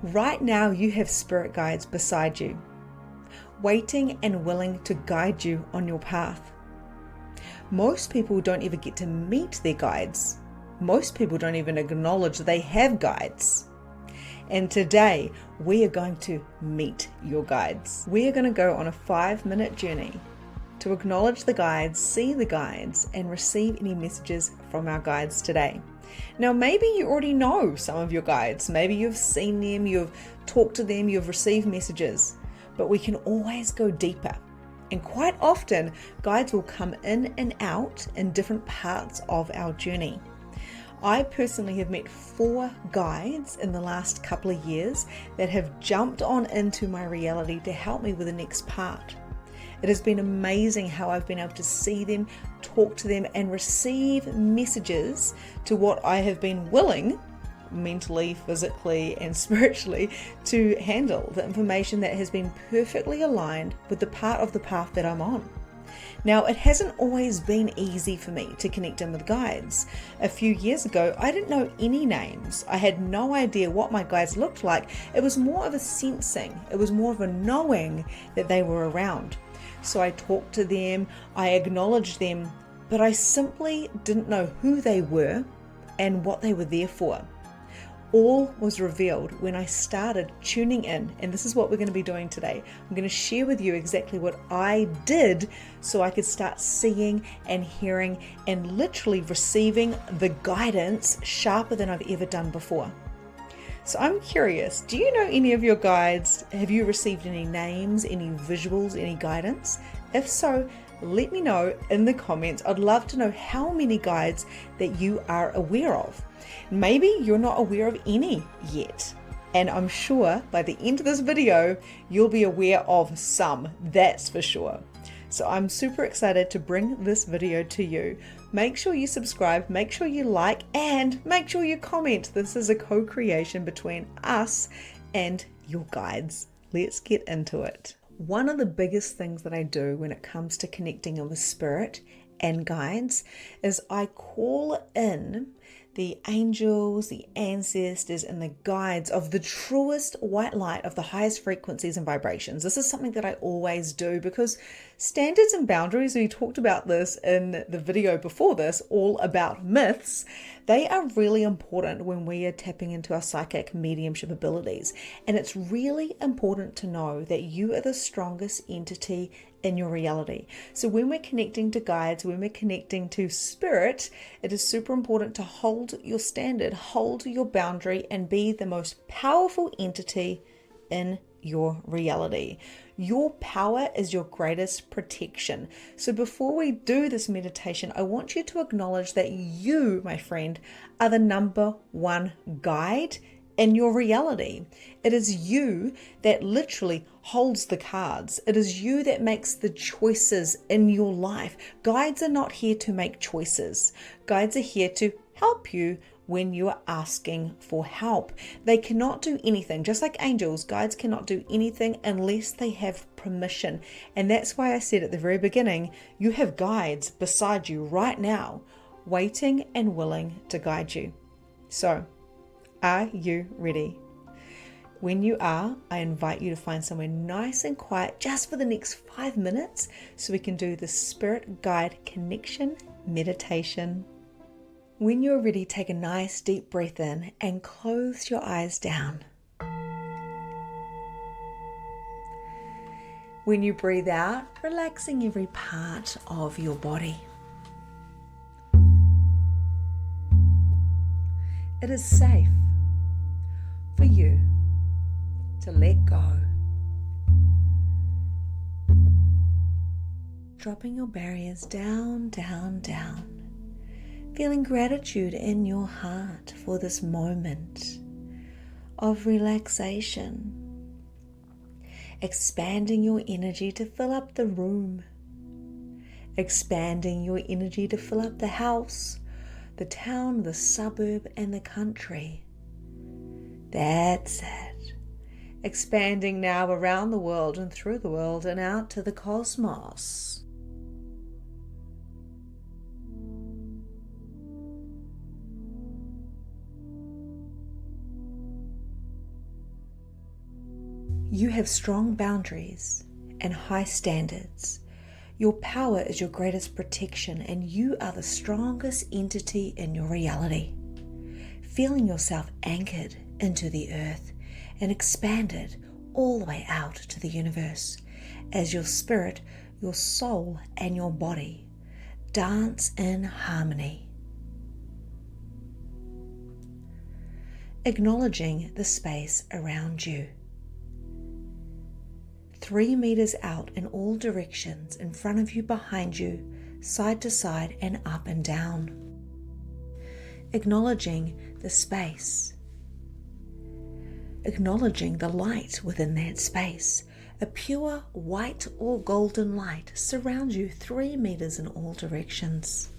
Right now, you have spirit guides beside you, waiting and willing to guide you on your path. Most people don't even get to meet their guides. Most people don't even acknowledge they have guides. And today, we are going to meet your guides. We are going to go on a 5-minute journey to acknowledge the guides, see the guides, and receive any messages from our guides today. Now, maybe you already know some of your guides. Maybe you've seen them, you've talked to them, you've received messages, but we can always go deeper. And quite often, guides will come in and out in different parts of our journey. I personally have met 4 guides in the last couple of years that have jumped on into my reality to help me with the next part. It has been amazing how I've been able to see them, talk to them, and receive messages to what I have been willing, mentally, physically, and spiritually, to handle. The information that has been perfectly aligned with the part of the path that I'm on. Now, it hasn't always been easy for me to connect in with guides. A few years ago, I didn't know any names. I had no idea what my guides looked like. It was more of a sensing. It was more of a knowing that they were around. So I talked to them, I acknowledged them, but I simply didn't know who they were and what they were there for. All was revealed when I started tuning in, and this is what we're going to be doing today. I'm going to share with you exactly what I did so I could start seeing and hearing and literally receiving the guidance sharper than I've ever done before. So I'm curious, do you know any of your guides? Have you received any names, any visuals, any guidance? If so, let me know in the comments. I'd love to know how many guides that you are aware of. Maybe you're not aware of any yet. And I'm sure by the end of this video, you'll be aware of some, that's for sure. So I'm super excited to bring this video to you. Make sure you subscribe, make sure you like, and make sure you comment. This is a co-creation between us and your guides. Let's get into it. One of the biggest things that I do when it comes to connecting with spirit and guides is I call in the angels, the ancestors, and the guides of the truest white light of the highest frequencies and vibrations. This is something that I always do because standards and boundaries, we talked about this in the video before this, all about myths, they are really important when we are tapping into our psychic mediumship abilities. And it's really important to know that you are the strongest entity in your reality. So when we're connecting to guides, when we're connecting to spirit, it is super important to hold your standard, hold your boundary, and be the most powerful entity in your reality. Your power is your greatest protection. So before we do this meditation, I want you to acknowledge that you, my friend, are the number one guide in your reality. It is you that literally holds the cards. It is you that makes the choices in your life. Guides are not here to make choices. Guides are here to help you when you are asking for help. They cannot do anything. Just like angels, guides cannot do anything unless they have permission. And that's why I said at the very beginning, you have guides beside you right now, waiting and willing to guide you. So, are you ready? When you are, I invite you to find somewhere nice and quiet just for the next 5 minutes so we can do the spirit guide connection meditation. When you're ready, take a nice deep breath in and close your eyes down. When you breathe out, relaxing every part of your body. It is safe for you to let go. Dropping your barriers down, down, down. Feeling gratitude in your heart for this moment of relaxation. Expanding your energy to fill up the room. Expanding your energy to fill up the house, the town, the suburb, and the country. That's it. Expanding now around the world and through the world and out to the cosmos. You have strong boundaries and high standards. Your power is your greatest protection, and you are the strongest entity in your reality. Feeling yourself anchored into the earth and expanded all the way out to the universe as your spirit, your soul, and your body dance in harmony. Acknowledging the space around you. 3 meters out in all directions, in front of you, behind you, side to side, and up and down. Acknowledging the space. Acknowledging the light within that space. A pure white or golden light surrounds you 3 meters in all directions.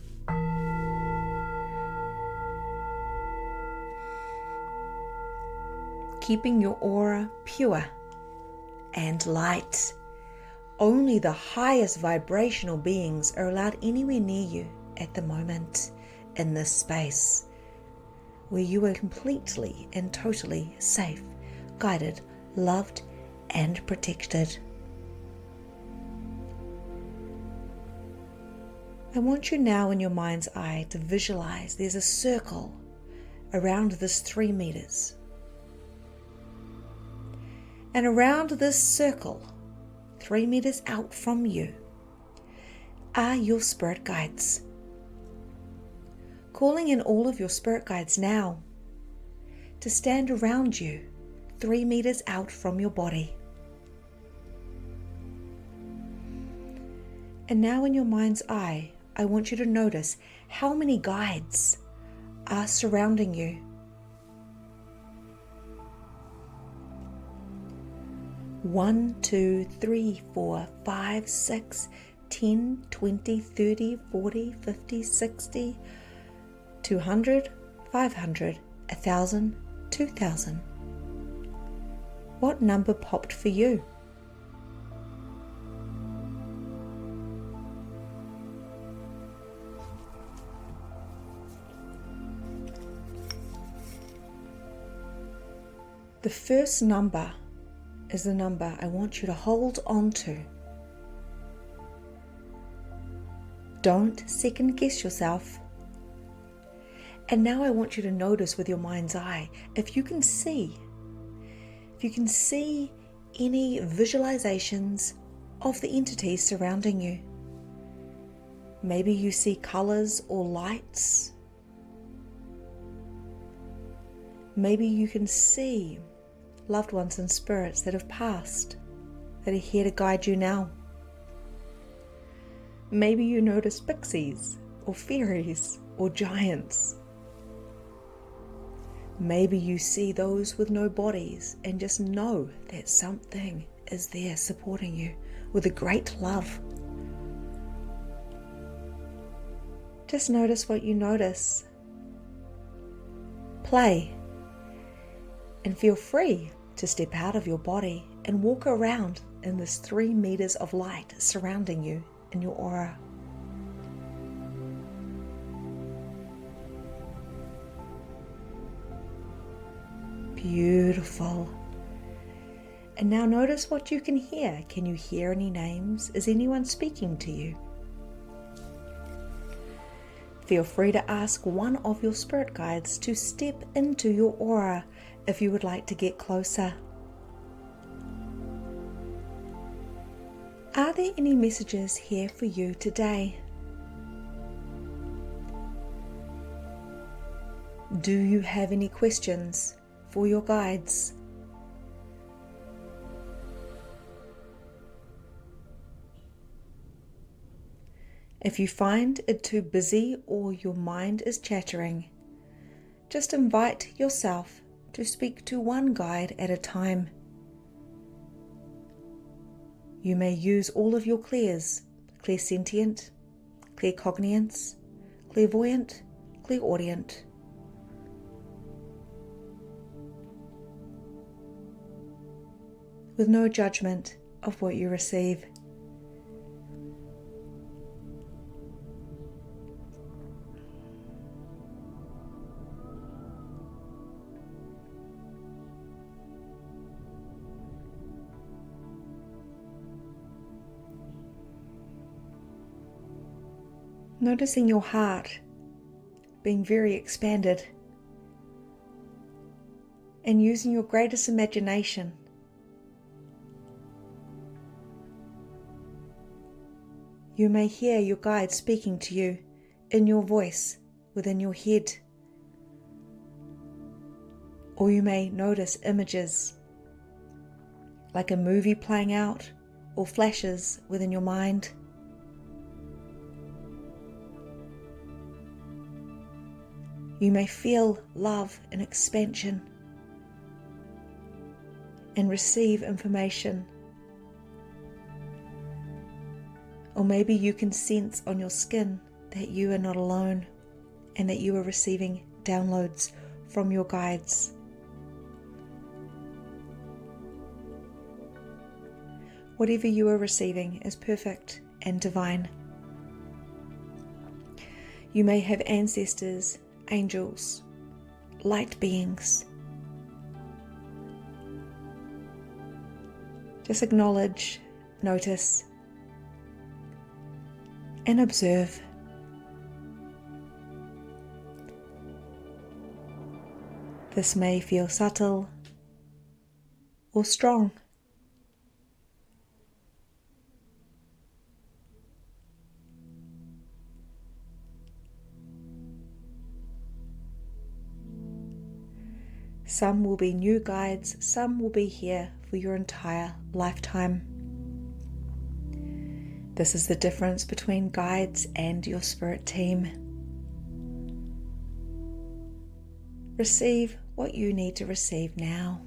Keeping your aura pure and light. Only the highest vibrational beings are allowed anywhere near you at the moment in this space, where you are completely and totally safe, guided, loved, and protected. I want you now in your mind's eye to visualize there's a circle around this 3 meters. And around this circle, 3 meters out from you, are your spirit guides. Calling in all of your spirit guides now to stand around you 3 meters out from your body. And now in your mind's eye, I want you to notice how many guides are surrounding you. 1, 2, 3, 4, 5, 6, 10, 20, 30, 40, 50, 60, 200, 500, 1,000, 2,000. What number popped for you? The first number is the number I want you to hold on to. Don't second guess yourself. And now I want you to notice with your mind's eye, if you can see any visualizations of the entities surrounding you. Maybe you see colors or lights. Maybe you can see loved ones and spirits that have passed, that are here to guide you now. Maybe you notice pixies or fairies or giants. Maybe you see those with no bodies and just know that something is there supporting you with a great love. Just notice what you notice. Play. And feel free to step out of your body and walk around in this 3 meters of light surrounding you in your aura. Beautiful. And now notice what you can hear. Can you hear any names? Is anyone speaking to you? Feel free to ask one of your spirit guides to step into your aura if you would like to get closer. Are there any messages here for you today? Do you have any questions for your guides? If you find it too busy or your mind is chattering, just invite yourself to speak to one guide at a time. You may use all of your clairs: clairsentient, claircognizance, clairvoyant, clairaudient. With no judgment of what you receive. Noticing your heart being very expanded and using your greatest imagination you may hear your guide speaking to you in your voice within your head, or you may notice images like a movie playing out or flashes within your mind. You may feel love and expansion and receive information. Or maybe you can sense on your skin that you are not alone and that you are receiving downloads from your guides. Whatever you are receiving is perfect and divine. You may have ancestors, angels, light beings. Just acknowledge, notice, and observe. This may feel subtle or strong. Some will be new guides, some will be here for your entire lifetime. This is the difference between guides and your spirit team. Receive what you need to receive now.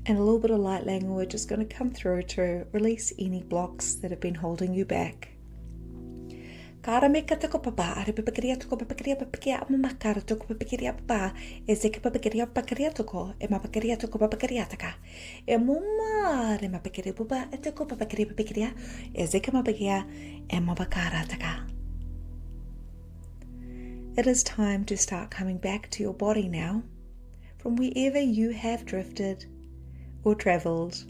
And a little bit of light language is going to come through to release any blocks that have been holding you back. Kara me ka toko papa, are papakiria toko papakiria papakia mamakara toko papakiria papa, e zeke papakiria papakiria toko, e mapakiria toko papakiria taka. E muma re mapakiria papa, e toko papakiria papakiria, e zeke mapakia, e mapakara taka. It is time to start coming back to your body now, from wherever you have drifted or travelled,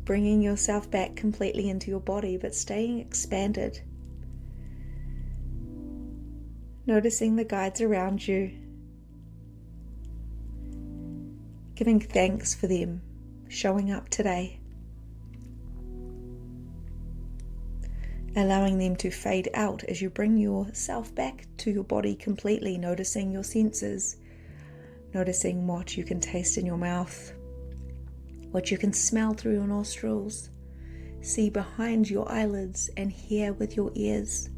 bringing yourself back completely into your body but staying expanded, noticing the guides around you, giving thanks for them showing up today, allowing them to fade out as you bring yourself back to your body completely, noticing your senses, noticing what you can taste in your mouth, what you can smell through your nostrils, see behind your eyelids and hear with your ears.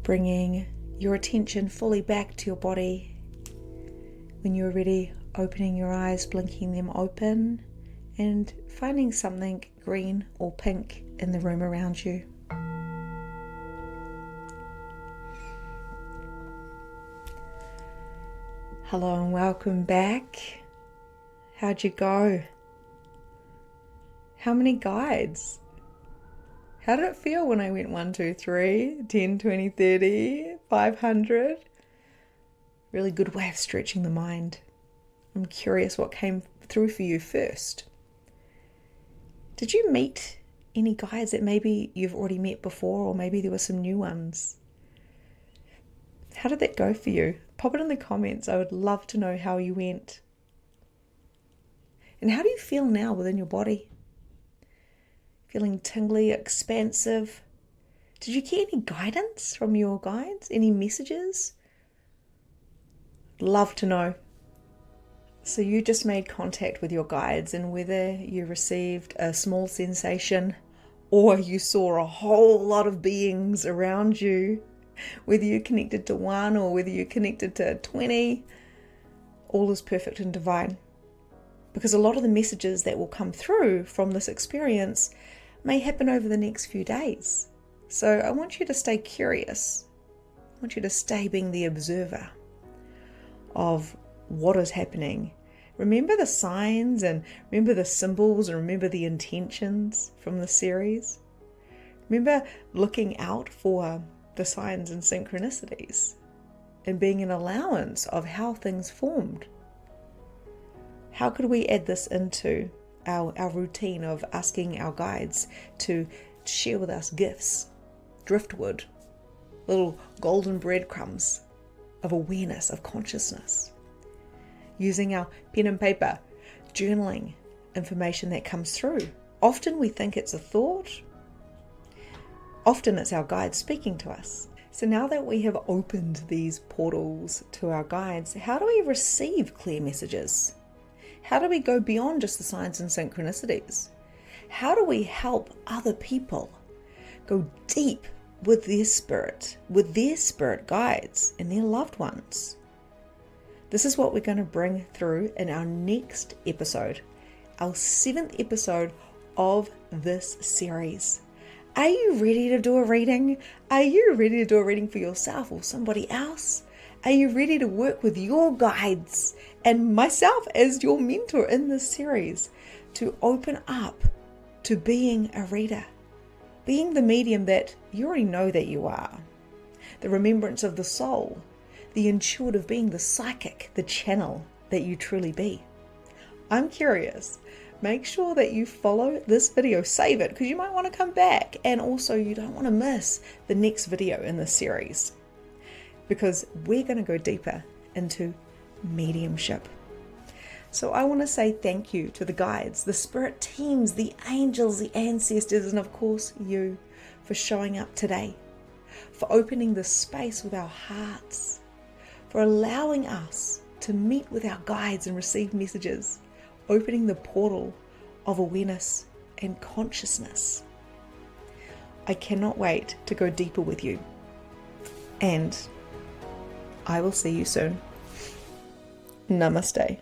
Bringing your attention fully back to your body. When you're ready, opening your eyes, blinking them open, and finding something green or pink in the room around you. Hello and welcome back. How'd you go? How many guides? How did it feel when I went 1, 2, 3, 10, 20, 30, 500? Really good way of stretching the mind. I'm curious what came through for you first. Did you meet any guides that maybe you've already met before, or maybe there were some new ones? How did that go for you? Pop it in the comments. I would love to know how you went. And how do you feel now within your body? Feeling tingly, expansive? Did you get any guidance from your guides? Any messages? Love to know. So you just made contact with your guides, and whether you received a small sensation or you saw a whole lot of beings around you, whether you're connected to one or whether you're connected to 20, all is perfect and divine. Because a lot of the messages that will come through from this experience may happen over the next few days. So I want you to stay curious. I want you to stay being the observer of what is happening, Remember the signs and remember the symbols and remember the intentions from the series. Remember looking out for the signs and synchronicities and being an allowance of how things formed. How could we add this into our routine of asking our guides to share with us gifts, driftwood, little golden breadcrumbs of awareness, of consciousness, using our pen and paper, journaling information that comes through. Often we think it's a thought, often it's our guides speaking to us. So now that we have opened these portals to our guides, how do we receive clear messages? How do we go beyond just the signs and synchronicities? How do we help other people go deep with their spirit guides and their loved ones? This is what we're going to bring through in our next episode, our 7th episode of this series. Are you ready to do a reading? Are you ready to do a reading for yourself or somebody else? Are you ready to work with your guides and myself as your mentor in this series to open up to being a reader, being the medium that you already know that you are, the remembrance of the soul, the intuitive being, the psychic, the channel that you truly be? I'm curious. Make sure that you follow this video, save it, because you might want to come back, and also you don't want to miss the next video in this series, because we're going to go deeper into mediumship. So I want to say thank you to the guides, the spirit teams, the angels, the ancestors, and of course you for showing up today, for opening the space with our hearts, for allowing us to meet with our guides and receive messages, opening the portal of awareness and consciousness. I cannot wait to go deeper with you, and I will see you soon. Namaste.